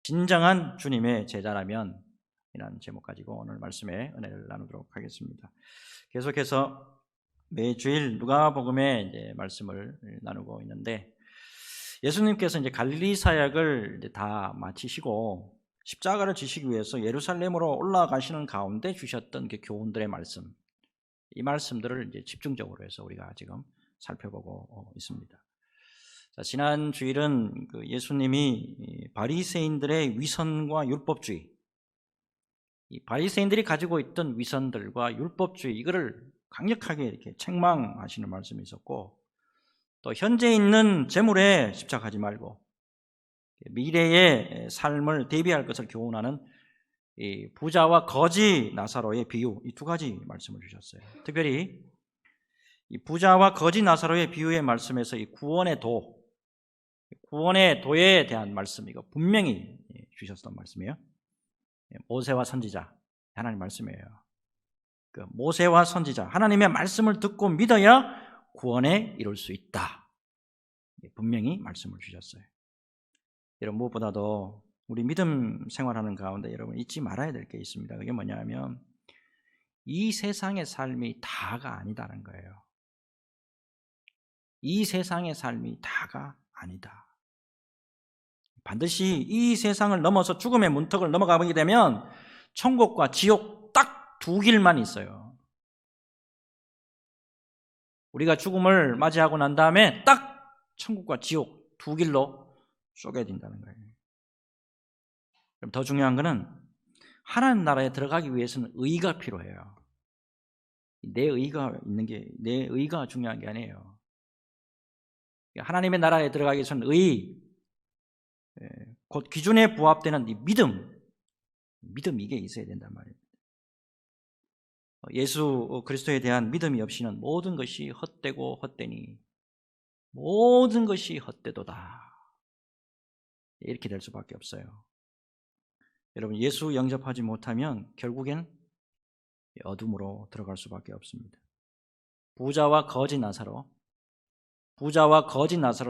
진정한 주님의 제자라면, 이라는 제목 가지고 오늘 말씀에 은혜를 나누도록 하겠습니다. 계속해서 매주일 누가복음의 이제 말씀을 나누고 있는데, 예수님께서 이제 갈릴리 사역을 이제 다 마치시고 십자가를 지시기 위해서 예루살렘으로 올라가시는 가운데 주셨던 그 교훈들의 말씀, 이 말씀들을 이제 집중적으로 해서 우리가 지금 살펴보고 있습니다. 자, 지난 주일은 그 예수님이 바리새인들의 위선과 율법주의, 이 바리새인들이 가지고 있던 위선들과 율법주의, 이거를 강력하게 이렇게 책망하시는 말씀이 있었고, 또 현재 있는 재물에 집착하지 말고 미래의 삶을 대비할 것을 교훈하는 이 부자와 거지 나사로의 비유, 이 두 가지 말씀을 주셨어요. 특별히 이 부자와 거지 나사로의 비유의 말씀에서 이 구원의 도에 대한 말씀, 이거 분명히 주셨던 말씀이에요. 모세와 선지자, 하나님 말씀이에요. 그 모세와 선지자, 하나님의 말씀을 듣고 믿어야 구원에 이룰 수 있다, 분명히 말씀을 주셨어요. 여러분, 무엇보다도 우리 믿음 생활하는 가운데 여러분 잊지 말아야 될 게 있습니다. 그게 뭐냐면 이 세상의 삶이 다가 아니다는 거예요. 이 세상의 삶이 다가 아니다. 반드시 이 세상을 넘어서 죽음의 문턱을 넘어가게 되면 천국과 지옥 딱 두 길만 있어요. 우리가 죽음을 맞이하고 난 다음에 딱 천국과 지옥 두 길로 쏘게 된다는 거예요. 그럼 더 중요한 것은 하나님 나라에 들어가기 위해서는 의가 필요해요. 내 의가 있는 게, 내 의가 중요한 게 아니에요. 하나님의 나라에 들어가기 위해서는 의, 곧 기준에 부합되는 이 믿음, 이게 있어야 된단 말이에요. 예수 그리스도에 대한 믿음이 없이는 모든 것이 헛되고 헛되니 모든 것이 헛되도다, 이렇게 될 수밖에 없어요. 여러분, 예수 영접하지 못하면 결국엔 어둠으로 들어갈 수밖에 없습니다. 부자와 거지 나사로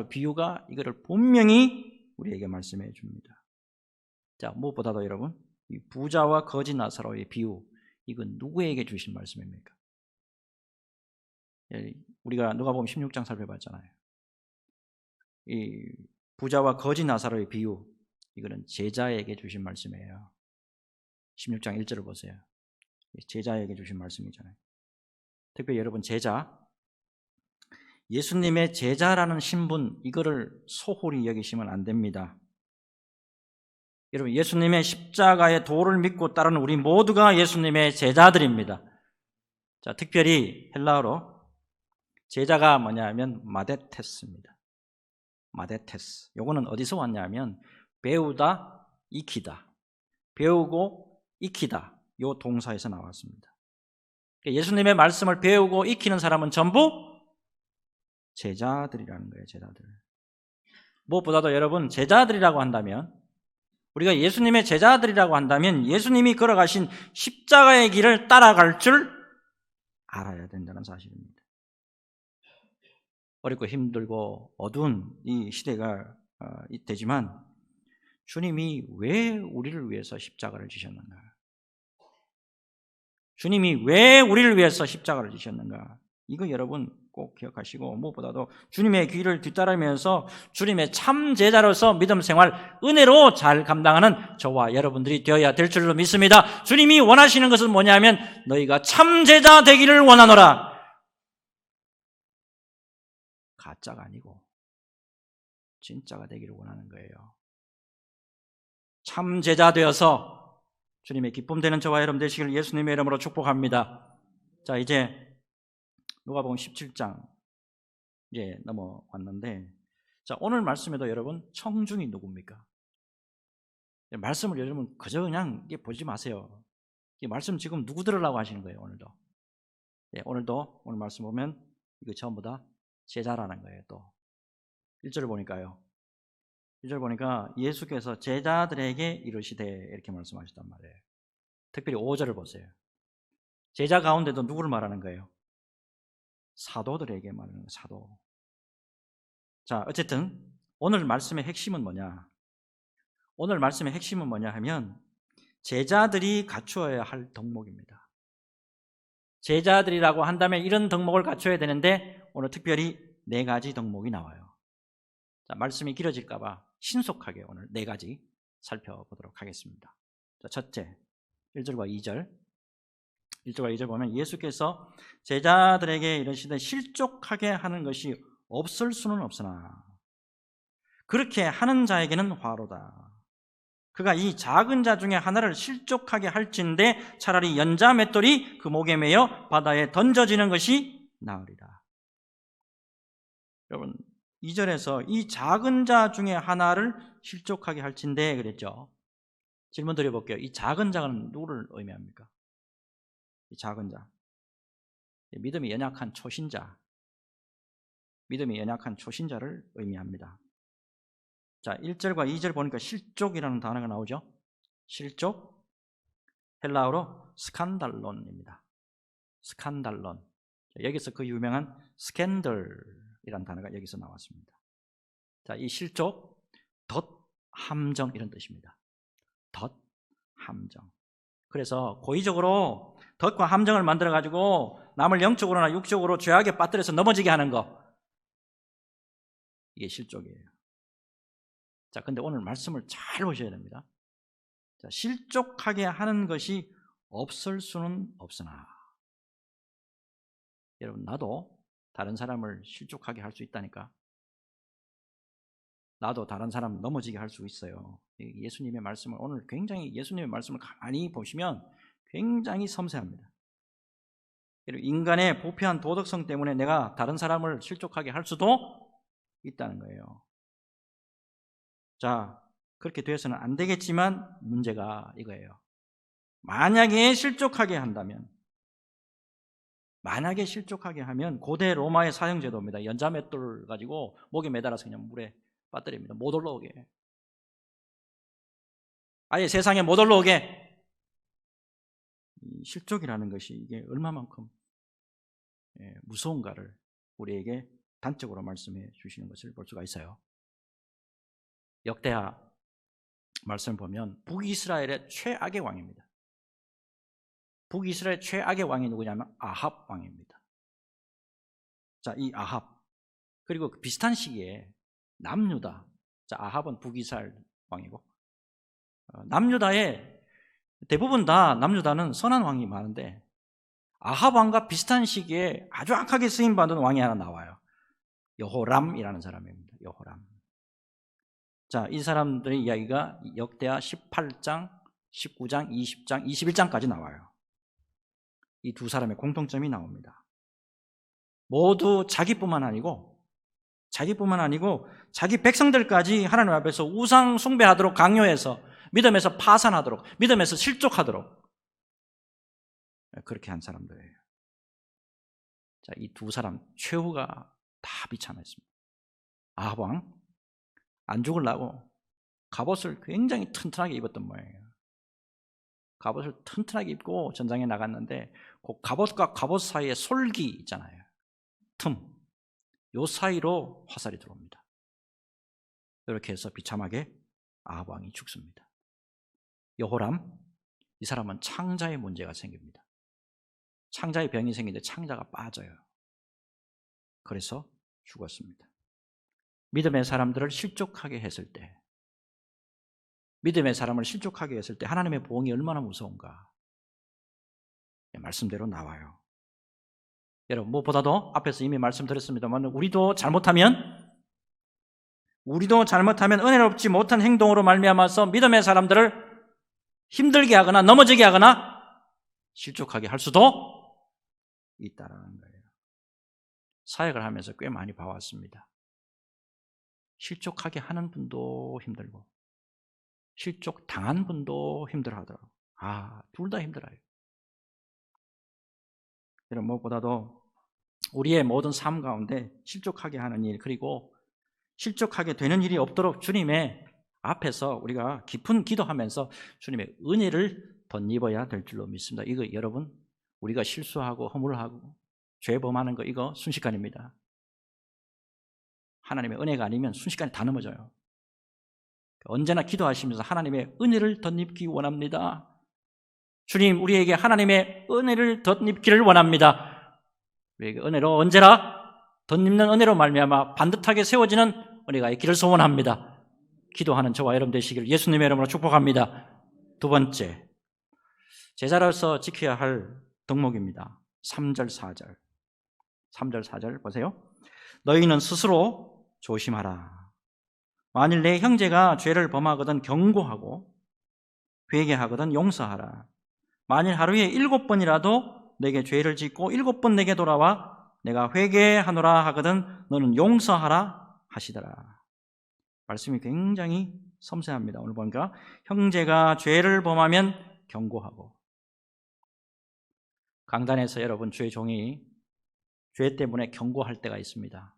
비유가 이거를 분명히 우리에게 말씀해 줍니다. 자, 무엇보다도 여러분, 이 부자와 거지 나사로의 비유, 이건 누구에게 주신 말씀입니까? 우리가 누가복음 16장 살펴봤잖아요. 이 부자와 거지 나사로의 비유, 이거는 제자에게 주신 말씀이에요. 16장 1절을 보세요. 제자에게 주신 말씀이잖아요. 특별히 여러분, 제자, 예수님의 제자라는 신분, 이거를 소홀히 여기시면 안 됩니다. 여러분, 예수님의 십자가의 도를 믿고 따르는 우리 모두가 예수님의 제자들입니다. 자, 특별히 헬라어로 제자가 뭐냐 하면 마데테스입니다. 마데테스. 요거는 어디서 왔냐면 배우다, 익히다. 배우고 익히다, 요 동사에서 나왔습니다. 예수님의 말씀을 배우고 익히는 사람은 전부 제자들이라는 거예요. 제자들. 무엇보다도 여러분, 제자들이라고 한다면, 우리가 예수님의 제자들이라고 한다면 예수님이 걸어가신 십자가의 길을 따라갈 줄 알아야 된다는 사실입니다. 어렵고 힘들고 어두운 이 시대가 되지만 주님이 왜 우리를 위해서 십자가를 지셨는가? 주님이 왜 우리를 위해서 십자가를 지셨는가? 이거 여러분 꼭 기억하시고, 무엇보다도 주님의 길을 뒤따르면서 주님의 참 제자로서 믿음 생활 은혜로 잘 감당하는 저와 여러분들이 되어야 될 줄로 믿습니다. 주님이 원하시는 것은 뭐냐면 너희가 참 제자 되기를 원하노라. 가짜가 아니고 진짜가 되기를 원하는 거예요. 참 제자 되어서 주님의 기쁨 되는 저와 여러분 되시기를 예수님의 이름으로 축복합니다. 자, 이제 누가복음 17장 이제 넘어왔는데, 자, 오늘 말씀에도 여러분 청중이 누굽니까? 말씀을 여러분 그저 그냥 보지 마세요. 이 말씀 지금 누구 들으려고 하시는 거예요? 오늘도. 오늘도 오늘 말씀 보면 이거 전부 다 제자라는 거예요. 또 1절을 보니까요. 1절 보니까 예수께서 제자들에게 이르시되 이렇게 말씀하셨단 말이에요. 특별히 5절을 보세요. 제자 가운데도 누구를 말하는 거예요? 사도들에게 말하는 거예요. 사도. 자, 어쨌든 오늘 말씀의 핵심은 뭐냐? 오늘 말씀의 핵심은 뭐냐 하면 제자들이 갖추어야 할 덕목입니다. 제자들이라고 한다면 이런 덕목을 갖춰야 되는데 오늘 특별히 4가지 덕목이 나와요. 자, 말씀이 길어질까 봐 신속하게 오늘 4가지 살펴보도록 하겠습니다. 자, 첫째, 1절과 2절. 1절과 2절 보면 예수께서 제자들에게 이르시되 실족하게 하는 것이 없을 수는 없으나 그렇게 하는 자에게는 화로다. 그가 이 작은 자 중에 하나를 실족하게 할진대 차라리 연자 맷돌이 그 목에 매여 바다에 던져지는 것이 나으리라. 여러분 2절에서 이 작은 자 중에 하나를 실족하게 할진대 그랬죠. 질문 드려볼게요. 이 작은 자는 누구를 의미합니까? 이 작은 자, 믿음이 연약한 초신자, 믿음이 연약한 초신자를 의미합니다. 자, 1절과 2절 보니까 실족이라는 단어가 나오죠. 실족, 헬라어로 스칸달론입니다. 스칸달론. 여기서 그 유명한 스캔들이라는 단어가 여기서 나왔습니다. 자, 이 실족, 덫함정 이런 뜻입니다. 덫함정. 그래서 고의적으로 덫과 함정을 만들어 가지고 남을 영적으로나 육적으로 죄악에 빠뜨려서 넘어지게 하는 거, 이게 실족이에요. 자, 근데 오늘 말씀을 잘 보셔야 됩니다. 자, 실족하게 하는 것이 없을 수는 없으나, 여러분 나도 다른 사람을 실족하게 할 수 있다니까. 나도 다른 사람 넘어지게 할 수 있어요. 예수님의 말씀을 오늘 굉장히 예수님의 말씀을 가만히 보시면 굉장히 섬세합니다. 인간의 부패한 도덕성 때문에 내가 다른 사람을 실족하게 할 수도 있다는 거예요. 자, 그렇게 되어서는 안 되겠지만 문제가 이거예요. 만약에 실족하게 한다면, 만약에 실족하게 하면 고대 로마의 사형제도입니다. 연자맷돌 가지고 목에 매달아서 그냥 물에 빠뜨립니다. 못 올라오게. 아예 세상에 못 올라오게. 실족이라는 것이 이게 얼마만큼 무서운가를 우리에게 단적으로 말씀해 주시는 것을 볼 수가 있어요. 역대하 말씀을 보면 북이스라엘의 최악의 왕입니다. 북이스라엘 최악의 왕이 누구냐면 아합 왕입니다. 자, 이 아합, 그리고 그 비슷한 시기에 남유다. 자, 아합은 북이스라엘 왕이고, 남유다에 대부분 다 남유다는 선한 왕이 많은데 아합 왕과 비슷한 시기에 아주 악하게 쓰임받은 왕이 하나 나와요. 여호람이라는 사람입니다. 여호람. 자, 이 사람들의 이야기가 역대하 18장, 19장, 20장, 21장까지 나와요. 이 두 사람의 공통점이 나옵니다. 모두 자기뿐만 아니고 자기 백성들까지 하나님 앞에서 우상 숭배하도록 강요해서 믿음에서 파산하도록, 믿음에서 실족하도록 그렇게 한 사람들이에요. 자, 이 두 사람 최후가 다 비참했습니다. 아합 왕 안 죽으려고 갑옷을 굉장히 튼튼하게 입었던 모양이에요. 갑옷을 튼튼하게 입고 전장에 나갔는데 그 갑옷과 갑옷 사이에 솔기 있잖아요. 틈. 요 사이로 화살이 들어옵니다. 이렇게 해서 비참하게 아합 왕이 죽습니다. 여호람, 이 사람은 창자에 문제가 생깁니다. 창자에 병이 생기는데 창자가 빠져요. 그래서 죽었습니다. 믿음의 사람들을 실족하게 했을 때, 믿음의 사람을 실족하게 했을 때 하나님의 보응이 얼마나 무서운가 말씀대로 나와요. 여러분 무엇보다도 앞에서 이미 말씀드렸습니다만 우리도 잘못하면 은혜롭지 못한 행동으로 말미암아서 믿음의 사람들을 힘들게 하거나 넘어지게 하거나 실족하게 할 수도 있다는 거예요. 사역을 하면서 꽤 많이 봐왔습니다. 실족하게 하는 분도 힘들고 실족 당한 분도 힘들어하더라고요. 둘 다 힘들어요. 여러분 무엇보다도 우리의 모든 삶 가운데 실족하게 하는 일, 그리고 실족하게 되는 일이 없도록 주님의 앞에서 우리가 깊은 기도하면서 주님의 은혜를 덧입어야 될 줄로 믿습니다. 이거 여러분, 우리가 실수하고 허물하고 죄범하는 거 이거 순식간입니다. 하나님의 은혜가 아니면 순식간에 다 넘어져요. 언제나 기도하시면서 하나님의 은혜를 덧입기 원합니다. 주님, 우리에게 하나님의 은혜를 덧입기를 원합니다. 우리에게 은혜로 언제나 덧입는 은혜로 말미암아 반듯하게 세워지는 은혜가 있기를 소원합니다. 기도하는 저와 여러분 되시기를 예수님의 이름으로 축복합니다. 두 번째, 제자로서 지켜야 할 덕목입니다. 3절 4절. 3절 4절 보세요. 너희는 스스로 조심하라. 만일 내 형제가 죄를 범하거든 경고하고 회개하거든 용서하라. 만일 하루에 7번이라도 내게 죄를 짓고 7번 내게 돌아와 내가 회개하노라 하거든 너는 용서하라 하시더라. 말씀이 굉장히 섬세합니다. 오늘 보니까 형제가 죄를 범하면 경고하고, 강단에서 여러분 주의 종이 죄 때문에 경고할 때가 있습니다.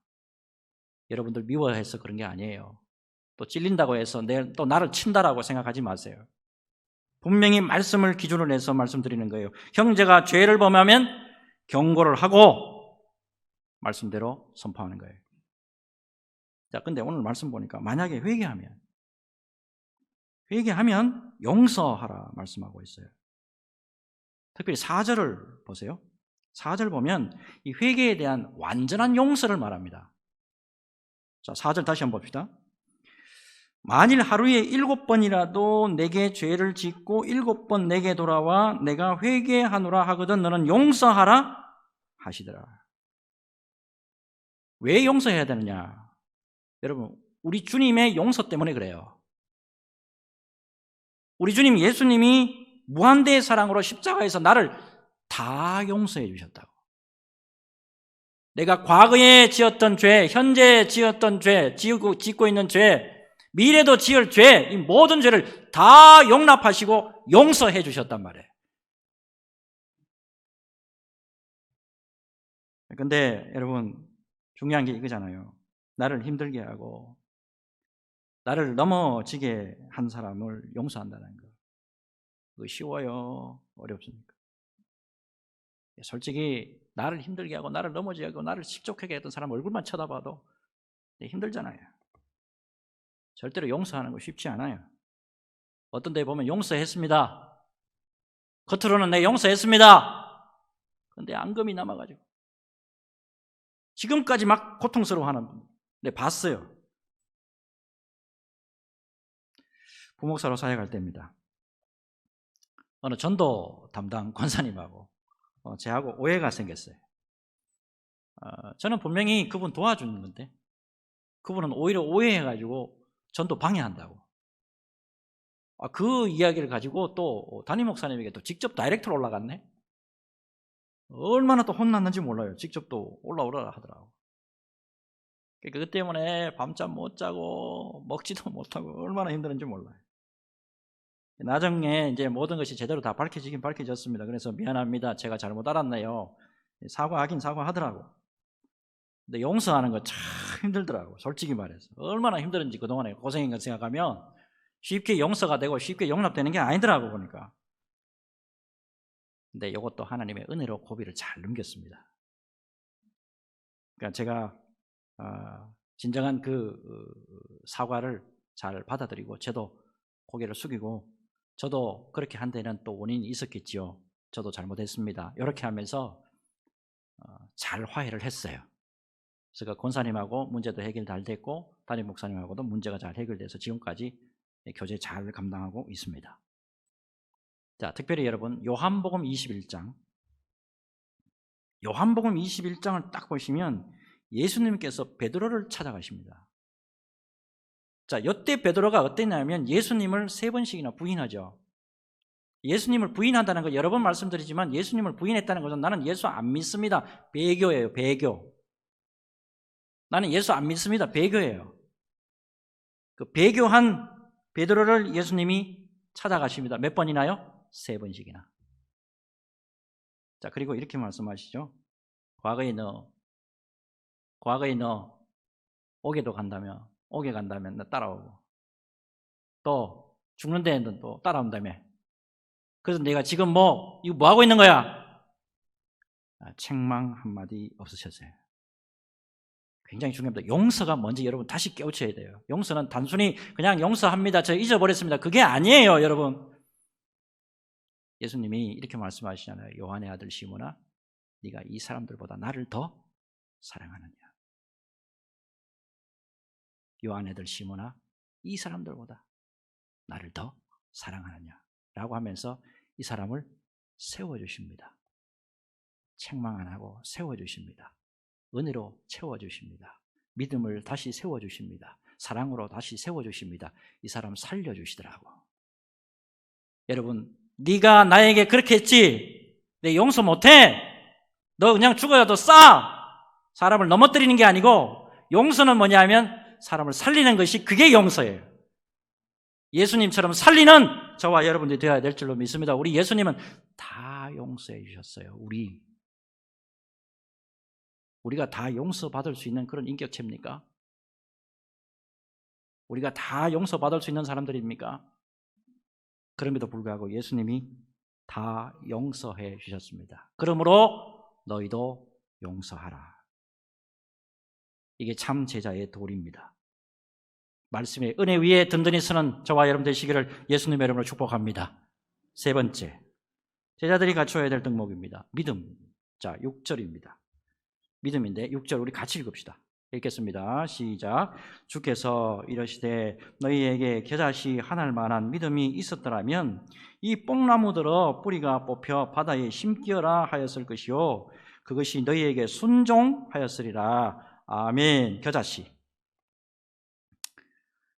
여러분들 미워해서 그런 게 아니에요. 또 찔린다고 해서 또 나를 친다라고 생각하지 마세요. 분명히 말씀을 기준으로 해서 말씀드리는 거예요. 형제가 죄를 범하면 경고를 하고 말씀대로 선포하는 거예요. 자, 근데 오늘 말씀 보니까 만약에 회개하면 용서하라 말씀하고 있어요. 특별히 4절을 보세요. 4절 보면 이 회개에 대한 완전한 용서를 말합니다. 자, 4절 다시 한번 봅시다. 만일 하루에 7번이라도 내게 죄를 짓고 7번 내게 돌아와 내가 회개하노라 하거든 너는 용서하라 하시더라. 왜 용서해야 되느냐? 여러분, 우리 주님의 용서 때문에 그래요. 우리 주님 예수님이 무한대의 사랑으로 십자가에서 나를 다 용서해 주셨다고. 내가 과거에 지었던 죄, 현재 지었던 죄, 짓고 있는 죄, 미래도 지을 죄, 이 모든 죄를 다 용납하시고 용서해 주셨단 말이에요. 근데 여러분, 중요한 게 이거잖아요. 나를 힘들게 하고 나를 넘어지게 한 사람을 용서한다는 거. 그거 쉬워요? 어렵습니까? 솔직히 나를 힘들게 하고 나를 넘어지게 하고 나를 실족하게 했던 사람 얼굴만 쳐다봐도 힘들잖아요. 절대로 용서하는 거 쉽지 않아요. 어떤 데 보면 용서했습니다. 겉으로는 내 용서했습니다. 그런데 앙금이 남아가지고 지금까지 막 고통스러워하는 분, 네, 봤어요. 부목사로 사역할 때입니다. 어느 전도 담당 권사님하고 저하고 오해가 생겼어요. 저는 분명히 그분 도와주는 건데 그분은 오히려 오해해가지고 전도 방해한다고. 그 이야기를 가지고 또 담임 목사님에게 또 직접 다이렉트로 올라갔네. 얼마나 또 혼났는지 몰라요. 직접 또 올라오라 하더라고. 그러니까 그 때문에 밤잠 못 자고 먹지도 못하고 얼마나 힘들었는지 몰라요. 나중에 이제 모든 것이 제대로 다 밝혀지긴 밝혀졌습니다. 그래서 미안합니다. 제가 잘못 알았네요. 사과하긴 사과하더라고. 근데 용서하는 거 참 힘들더라고. 솔직히 말해서. 얼마나 힘들었는지 그동안에 고생인 걸 생각하면 쉽게 용서가 되고 쉽게 용납되는 게 아니더라고 보니까. 근데 이것도 하나님의 은혜로 고비를 잘 넘겼습니다. 그러니까 제가 진정한 그 사과를 잘 받아들이고 저도 고개를 숙이고 저도 그렇게 한 데는 또 원인이 있었겠지요. 저도 잘못했습니다. 이렇게 하면서 잘 화해를 했어요. 그래서 권사님하고 문제도 해결 잘 됐고 담임 목사님하고도 문제가 잘 해결돼서 지금까지 교제 잘 감당하고 있습니다. 자, 특별히 여러분 요한복음 21장 요한복음 21장을 딱 보시면 예수님께서 베드로를 찾아가십니다. 자, 이때 베드로가 어땠냐면 예수님을 3번씩이나 부인하죠. 예수님을 부인한다는 거 여러 번 말씀드리지만 예수님을 부인했다는 것은 나는 예수 안 믿습니다. 배교예요. 배교. 나는 예수 안 믿습니다. 배교예요. 그 배교한 베드로를 예수님이 찾아가십니다. 몇 번이나요? 3번씩이나. 자, 그리고 이렇게 말씀하시죠. 과거에 너 옥에도 간다며, 옥에 간다면 너 따라오고 또 죽는 데는 또 따라온다며. 그래서 내가 지금 이거 뭐 하고 있는 거야? 책망 한마디 없으셨어요. 굉장히 중요합니다. 용서가 뭔지 여러분 다시 깨우쳐야 돼요. 용서는 단순히 그냥 용서합니다, 저 잊어버렸습니다, 그게 아니에요. 여러분, 예수님이 이렇게 말씀하시잖아요. 요한의 아들 시몬아, 네가 이 사람들보다 나를 더 사랑하느냐. 요한의 아들 시몬아, 이 사람들보다 나를 더 사랑하느냐 라고 하면서 이 사람을 세워주십니다. 책망 안 하고 세워주십니다. 은혜로 채워주십니다. 믿음을 다시 세워주십니다. 사랑으로 다시 세워주십니다. 이 사람 살려주시더라고. 여러분, 네가 나에게 그렇게 했지, 내 용서 못해, 너 그냥 죽어야도 싸, 사람을 넘어뜨리는 게 아니고, 용서는 뭐냐면 사람을 살리는 것이, 그게 용서예요. 예수님처럼 살리는 저와 여러분들이 되어야 될 줄로 믿습니다. 우리 예수님은 다 용서해 주셨어요. 우리가 다 용서받을 수 있는 그런 인격체입니까? 우리가 다 용서받을 수 있는 사람들입니까? 그럼에도 불구하고 예수님이 다 용서해 주셨습니다. 그러므로 너희도 용서하라. 이게 참 제자의 도리입니다. 말씀의 은혜 위에 든든히 서는 저와 여러분 되시기를 예수님의 이름으로 축복합니다. 세 번째, 제자들이 갖춰야 될 덕목입니다. 믿음. 자, 6절입니다. 믿음인데 6절 우리 같이 읽읍시다. 읽겠습니다. 시작. 주께서 이러시되 너희에게 겨자씨 하나일 만한 믿음이 있었더라면 이 뽕나무들어 뿌리가 뽑혀 바다에 심기어라 하였을 것이요 그것이 너희에게 순종하였으리라. 아멘. 겨자씨,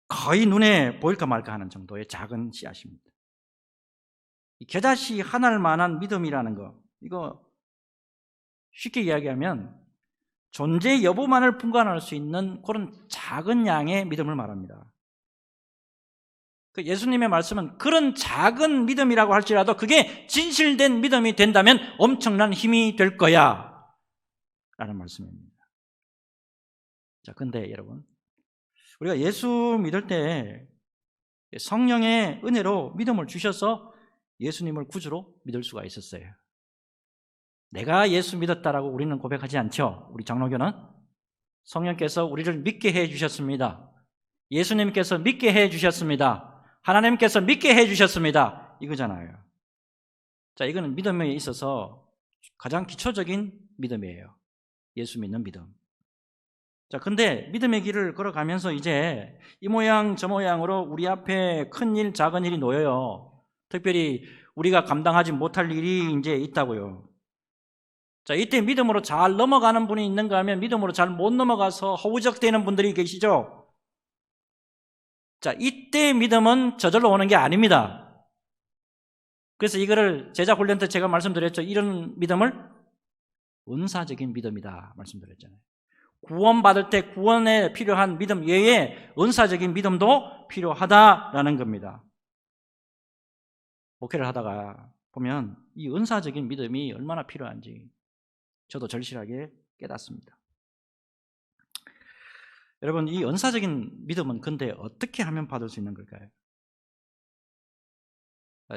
거의 눈에 보일까 말까 하는 정도의 작은 씨앗입니다. 이 겨자씨 하나일 만한 믿음이라는 거, 이거 쉽게 이야기하면 존재 여부만을 분간할 수 있는 그런 작은 양의 믿음을 말합니다. 예수님의 말씀은 그런 작은 믿음이라고 할지라도 그게 진실된 믿음이 된다면 엄청난 힘이 될 거야 라는 말씀입니다. 자, 근데 여러분, 우리가 예수 믿을 때 성령의 은혜로 믿음을 주셔서 예수님을 구주로 믿을 수가 있었어요. 내가 예수 믿었다라고 우리는 고백하지 않죠. 우리 장로교는 성령께서 우리를 믿게 해 주셨습니다. 예수님께서 믿게 해 주셨습니다. 하나님께서 믿게 해 주셨습니다. 이거잖아요. 자, 이거는 믿음에 있어서 가장 기초적인 믿음이에요. 예수 믿는 믿음. 자, 근데 믿음의 길을 걸어가면서 이제 이 모양 저 모양으로 우리 앞에 큰 일, 작은 일이 놓여요. 특별히 우리가 감당하지 못할 일이 이제 있다고요. 자, 이때 믿음으로 잘 넘어가는 분이 있는가 하면 믿음으로 잘 못 넘어가서 허우적대는 분들이 계시죠. 자, 이때 믿음은 저절로 오는 게 아닙니다. 그래서 이거를 제자 훈련 때 제가 말씀드렸죠. 이런 믿음을 은사적인 믿음이다 말씀드렸잖아요. 구원받을 때 구원에 필요한 믿음 외에 은사적인 믿음도 필요하다라는 겁니다. 목회를 하다가 보면 이 은사적인 믿음이 얼마나 필요한지 저도 절실하게 깨닫습니다. 여러분, 이 은사적인 믿음은 근데 어떻게 하면 받을 수 있는 걸까요?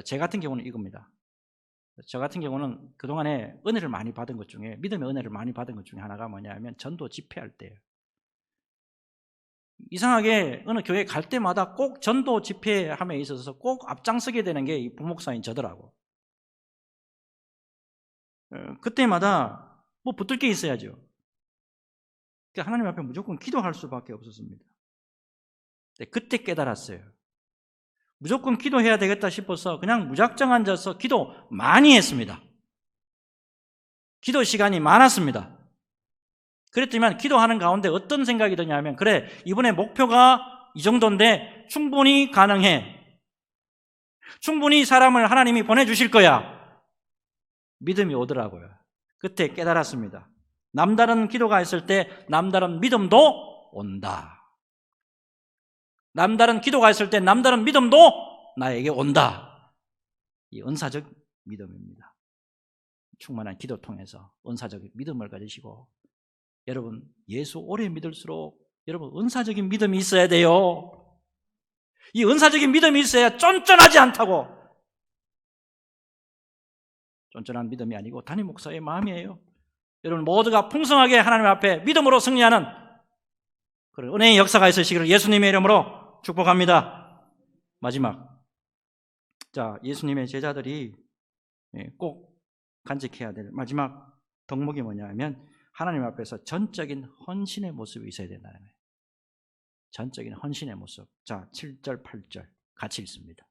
제 같은 경우는 이겁니다. 저 같은 경우는 그동안에 은혜를 많이 받은 것 중에, 믿음의 은혜를 많이 받은 것 중에 하나가 뭐냐면 전도 집회할 때예요. 이상하게 어느 교회 갈 때마다 꼭 전도 집회함에 있어서 꼭 앞장서게 되는 게 이 부목사인 저더라고. 그때마다 뭐 붙들 게 있어야죠. 그러니까 하나님 앞에 무조건 기도할 수밖에 없었습니다. 그때 깨달았어요. 무조건 기도해야 되겠다 싶어서 그냥 무작정 앉아서 기도 많이 했습니다. 기도 시간이 많았습니다. 그랬지만 기도하는 가운데 어떤 생각이 드냐면, 그래, 이번에 목표가 이 정도인데 충분히 가능해. 충분히 사람을 하나님이 보내주실 거야. 믿음이 오더라고요. 그때 깨달았습니다. 남다른 기도가 있을 때 남다른 믿음도 온다. 남다른 기도가 있을 때 남다른 믿음도 나에게 온다. 이 은사적 믿음입니다. 충만한 기도 통해서 은사적 믿음을 가지시고, 여러분, 예수 오래 믿을수록 여러분 은사적인 믿음이 있어야 돼요. 이 은사적인 믿음이 있어야 쫀쫀하지 않다고. 쫀쫀한 믿음이 아니고 담임 목사의 마음이에요. 여러분 모두가 풍성하게 하나님 앞에 믿음으로 승리하는 그런 은혜의 역사가 있으시기를 예수님의 이름으로 축복합니다. 마지막, 자, 예수님의 제자들이 꼭 간직해야 될 마지막 덕목이 뭐냐 하면 하나님 앞에서 전적인 헌신의 모습이 있어야 된다는 거예요. 전적인 헌신의 모습. 자, 7절, 8절 같이 읽습니다.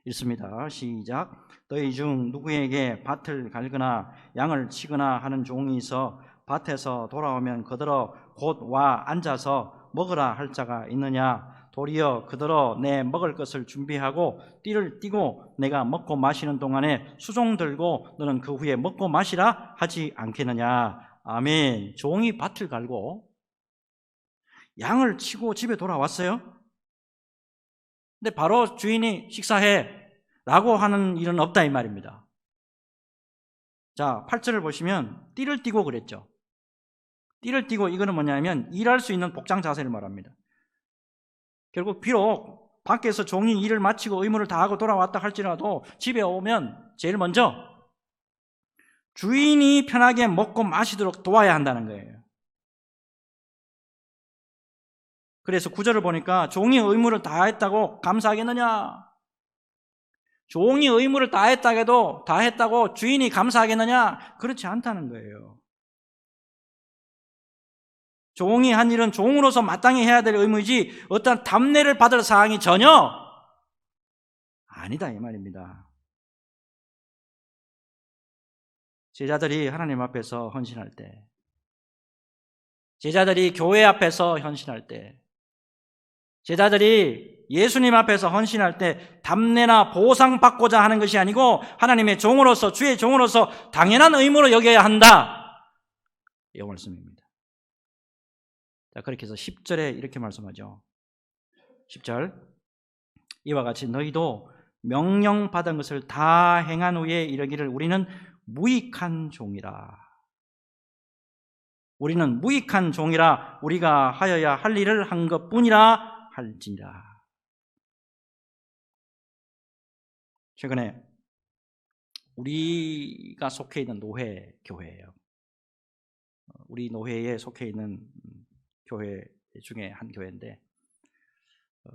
읽습니다. 시작. 너희 중 누구에게 밭을 갈거나 양을 치거나 하는 종이 있어 밭에서 돌아오면 그들어 곧 와 앉아서 먹으라 할 자가 있느냐? 도리어 그들어 내 먹을 것을 준비하고 띠를 띠고 내가 먹고 마시는 동안에 수종 들고 너는 그 후에 먹고 마시라 하지 않겠느냐? 아멘. 종이 밭을 갈고 양을 치고 집에 돌아왔어요. 근데 바로 주인이 식사해 라고 하는 일은 없다 이 말입니다. 자, 8절을 보시면 띠를 띠고 그랬죠. 띠를 띠고 이거는 뭐냐면 일할 수 있는 복장 자세를 말합니다. 결국 비록 밖에서 종이 일을 마치고 의무를 다하고 돌아왔다 할지라도 집에 오면 제일 먼저 주인이 편하게 먹고 마시도록 도와야 한다는 거예요. 그래서 9절을 보니까 종이 의무를 다했다고 감사하겠느냐? 종이 의무를 다했다고 주인이 감사하겠느냐? 그렇지 않다는 거예요. 종이 한 일은 종으로서 마땅히 해야 될 의무이지 어떤 답례를 받을 사항이 전혀 아니다 이 말입니다. 제자들이 하나님 앞에서 헌신할 때, 제자들이 교회 앞에서 헌신할 때, 제자들이 예수님 앞에서 헌신할 때 답례나 보상받고자 하는 것이 아니고 하나님의 종으로서, 주의 종으로서 당연한 의무로 여겨야 한다 이 말씀입니다. 자, 그렇게 해서 10절에 이렇게 말씀하죠. 10절, 이와 같이 너희도 명령받은 것을 다 행한 후에 이르기를 우리는 무익한 종이라. 우리는 무익한 종이라 우리가 하여야 할 일을 한 것뿐이라 할지니라. 최근에 우리가 속해 있는 노회 교회예요. 우리 노회에 속해 있는 교회 중에 한 교회인데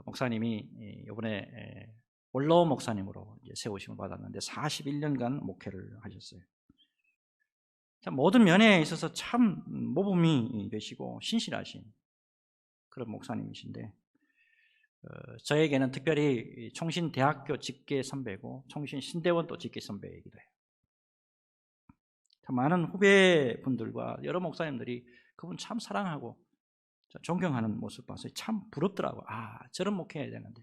목사님이 이번에 원로 목사님으로 세우심을 받았는데 41년간 목회를 하셨어요. 참 모든 면에 있어서 참 모범이 되시고 신실하신 그런 목사님이신데 저에게는 특별히 총신대학교 직계 선배고 총신신대원도 직계 선배이기도 해요. 참 많은 후배분들과 여러 목사님들이 그분 참 사랑하고 존경하는 모습 봐서 참 부럽더라고요. 아, 저런 목회해야 되는데.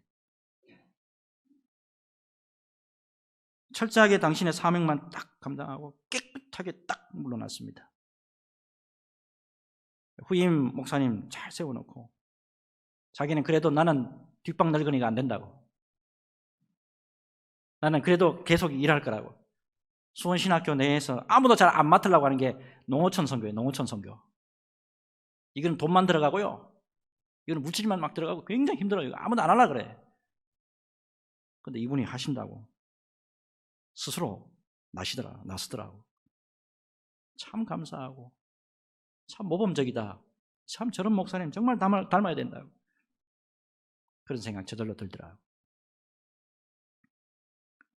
철저하게 당신의 사명만 딱 감당하고 깨끗하게 딱 물러났습니다. 후임 목사님 잘 세워놓고 자기는 그래도 나는 뒷방 늙은이가 안 된다고, 나는 그래도 계속 일할 거라고, 수원신학교 내에서 아무도 잘 안 맡으려고 하는 게 농어촌 선교예요. 농어촌 선교. 이건 돈만 들어가고요, 이건 물질만 막 들어가고 굉장히 힘들어요. 아무도 안 하려고 그래. 근데 이분이 하신다고 스스로 나서더라고. 참 감사하고 참 모범적이다. 참 저런 목사님 정말 닮아야 된다고 그런 생각 저절로 들더라고요.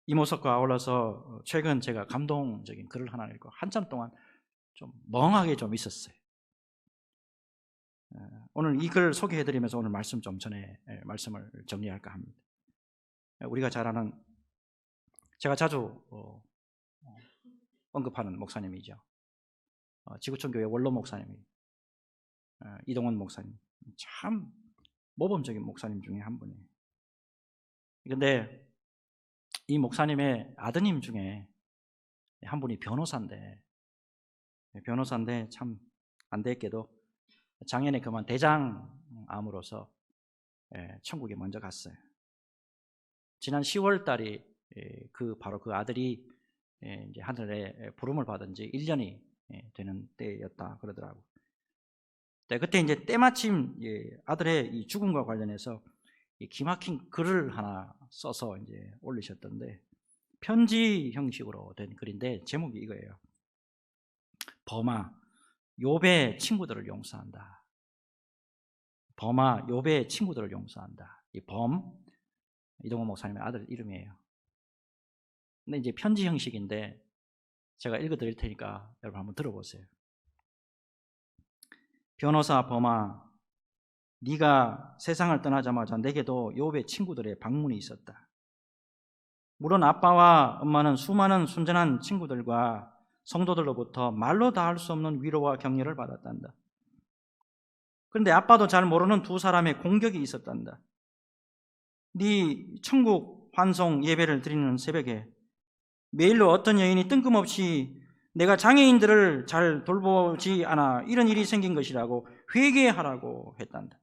이 모습과 아울러서 최근 제가 감동적인 글을 하나 읽고 한참 동안 좀 멍하게 좀 있었어요. 오늘 이 글 소개해드리면서 오늘 말씀 좀 전에 말씀을 정리할까 합니다. 우리가 잘 아는, 제가 자주 언급하는 목사님이죠. 지구촌교회 원로 목사님이 이동원 목사님, 참 모범적인 목사님 중에 한 분이에요. 그런데 이 목사님의 아드님 중에 한 분이 변호사인데 참 안타깝게도 작년에 그만 대장암으로서 천국에 먼저 갔어요. 지난 10월 달이 바로 그 아들이 이제 하늘에 부름을 받은 지 1년이 되는 때였다 그러더라고요. 그때 이제 때마침 아들의 이 죽음과 관련해서 기막힌 글을 하나 써서 이제 올리셨던데, 편지 형식으로 된 글인데 제목이 이거예요. 범아, 욥의 친구들을 용서한다. 범아 욥의 친구들을 용서한다. 이 범, 이동원 목사님의 아들 이름이에요. 근데 이제 편지 형식인데 제가 읽어드릴 테니까 여러분 한번 들어보세요. 변호사 범아, 네가 세상을 떠나자마자 내게도 욥의 친구들의 방문이 있었다. 물론 아빠와 엄마는 수많은 순전한 친구들과 성도들로부터 말로 다 할 수 없는 위로와 격려를 받았단다. 그런데 아빠도 잘 모르는 두 사람의 공격이 있었단다. 네 천국 환송 예배를 드리는 새벽에 매일로 어떤 여인이 뜬금없이 내가 장애인들을 잘 돌보지 않아 이런 일이 생긴 것이라고 회개하라고 했단다.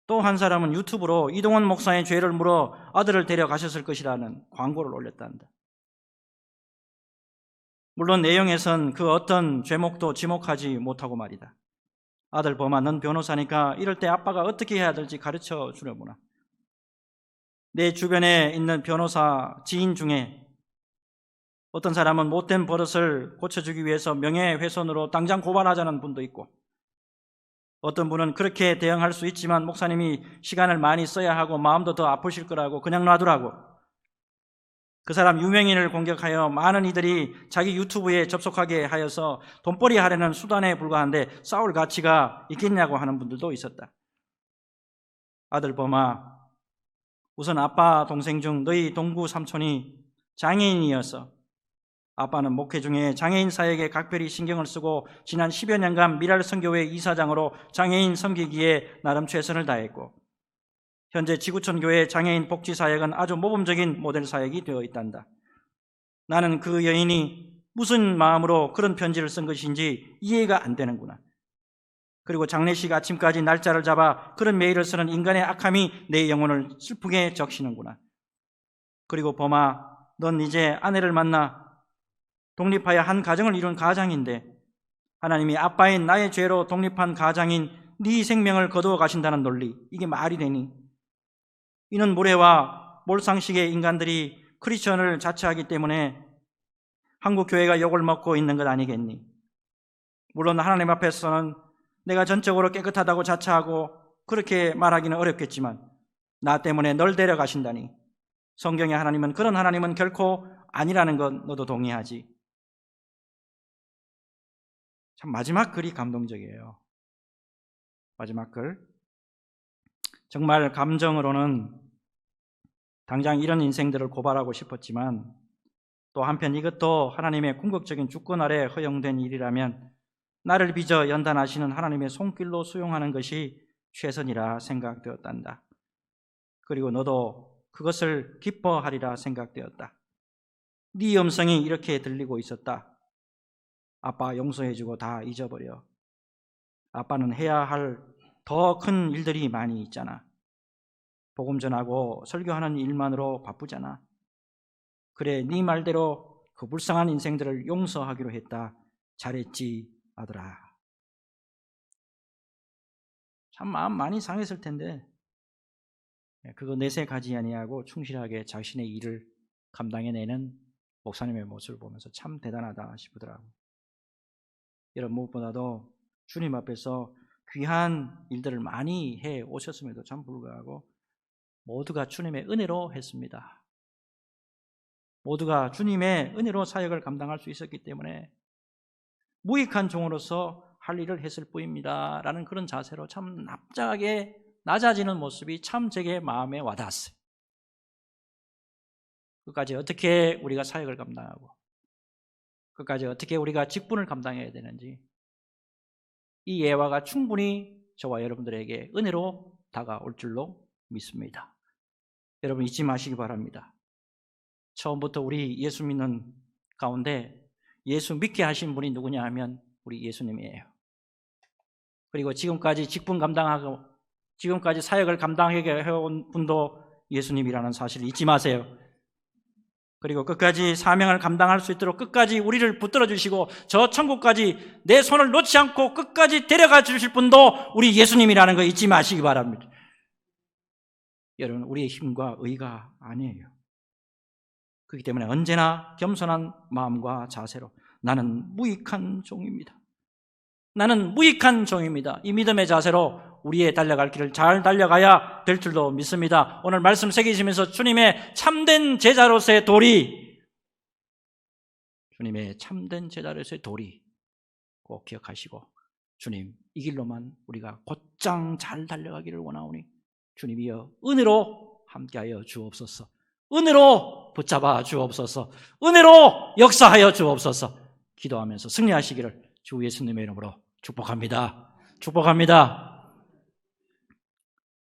또 한 사람은 유튜브로 이동원 목사의 죄를 물어 아들을 데려가셨을 것이라는 광고를 올렸단다. 물론 내용에선 그 어떤 죄목도 지목하지 못하고 말이다. 아들 범아, 넌 변호사니까 이럴 때 아빠가 어떻게 해야 될지 가르쳐 주려구나. 내 주변에 있는 변호사 지인 중에 어떤 사람은 못된 버릇을 고쳐주기 위해서 명예훼손으로 당장 고발하자는 분도 있고, 어떤 분은 그렇게 대응할 수 있지만 목사님이 시간을 많이 써야 하고 마음도 더 아프실 거라고 그냥 놔두라고. 그 사람 유명인을 공격하여 많은 이들이 자기 유튜브에 접속하게 하여서 돈벌이 하려는 수단에 불과한데 싸울 가치가 있겠냐고 하는 분들도 있었다. 아들 범아, 우선 아빠 동생 중 너희 동구 삼촌이 장애인이어서 아빠는 목회 중에 장애인 사역에 각별히 신경을 쓰고 지난 10여 년간 미랄 선교회 이사장으로 장애인 섬기기에 나름 최선을 다했고, 현재 지구촌 교회 장애인 복지 사역은 아주 모범적인 모델 사역이 되어 있단다. 나는 그 여인이 무슨 마음으로 그런 편지를 쓴 것인지 이해가 안 되는구나. 그리고 장례식 아침까지 날짜를 잡아 그런 메일을 쓰는 인간의 악함이 내 영혼을 슬프게 적시는구나. 그리고 범아, 넌 이제 아내를 만나 독립하여 한 가정을 이룬 가장인데 하나님이 아빠인 나의 죄로 독립한 가장인 네 생명을 거두어 가신다는 논리, 이게 말이 되니? 이는 모래와 몰상식의 인간들이 크리스천을 자처하기 때문에 한국 교회가 욕을 먹고 있는 것 아니겠니? 물론 하나님 앞에서는 내가 전적으로 깨끗하다고 자처하고 그렇게 말하기는 어렵겠지만 나 때문에 널 데려가신다니, 성경의 하나님은 그런 하나님은 결코 아니라는 건 너도 동의하지? 참 마지막 글이 감동적이에요. 마지막 글. 정말 감정으로는 당장 이런 인생들을 고발하고 싶었지만 또 한편 이것도 하나님의 궁극적인 주권 아래 허용된 일이라면 나를 빚어 연단하시는 하나님의 손길로 수용하는 것이 최선이라 생각되었단다. 그리고 너도 그것을 기뻐하리라 생각되었다. 네 음성이 이렇게 들리고 있었다. 아빠 용서해주고 다 잊어버려. 아빠는 해야 할 더 큰 일들이 많이 있잖아. 복음 전하고 설교하는 일만으로 바쁘잖아. 그래, 네 말대로 그 불쌍한 인생들을 용서하기로 했다. 잘했지 아들아. 참 마음 많이 상했을 텐데 그거 내세 가지 아니하고 충실하게 자신의 일을 감당해내는 목사님의 모습을 보면서 참 대단하다 싶더라고요. 여러분, 무엇보다도 주님 앞에서 귀한 일들을 많이 해 오셨음에도 참 불구하고 모두가 주님의 은혜로 했습니다. 모두가 주님의 은혜로 사역을 감당할 수 있었기 때문에 무익한 종으로서 할 일을 했을 뿐입니다 라는 그런 자세로 참 납작하게 낮아지는 모습이 참 제게 마음에 와닿았어요. 끝까지 어떻게 우리가 사역을 감당하고 끝까지 어떻게 우리가 직분을 감당해야 되는지 이 예화가 충분히 저와 여러분들에게 은혜로 다가올 줄로 믿습니다. 여러분 잊지 마시기 바랍니다. 처음부터 우리 예수 믿는 가운데 예수 믿게 하신 분이 누구냐 하면 우리 예수님이에요. 그리고 지금까지 직분 감당하고 지금까지 사역을 감당해온 분도 예수님이라는 사실을 잊지 마세요. 그리고 끝까지 사명을 감당할 수 있도록 끝까지 우리를 붙들어 주시고 저 천국까지 내 손을 놓지 않고 끝까지 데려가 주실 분도 우리 예수님이라는 거 잊지 마시기 바랍니다. 여러분, 우리의 힘과 의가 아니에요. 그렇기 때문에 언제나 겸손한 마음과 자세로 나는 무익한 종입니다. 나는 무익한 종입니다. 이 믿음의 자세로 우리의 달려갈 길을 잘 달려가야 될 줄로 믿습니다. 오늘 말씀 새기시면서 주님의 참된 제자로서의 도리, 주님의 참된 제자로서의 도리 꼭 기억하시고, 주님 이 길로만 우리가 곧장 잘 달려가기를 원하오니 주님이여 은혜로 함께하여 주옵소서. 은혜로 붙잡아 주옵소서. 은혜로 역사하여 주옵소서. 기도하면서 승리하시기를 주 예수님의 이름으로 축복합니다. 축복합니다.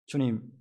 주님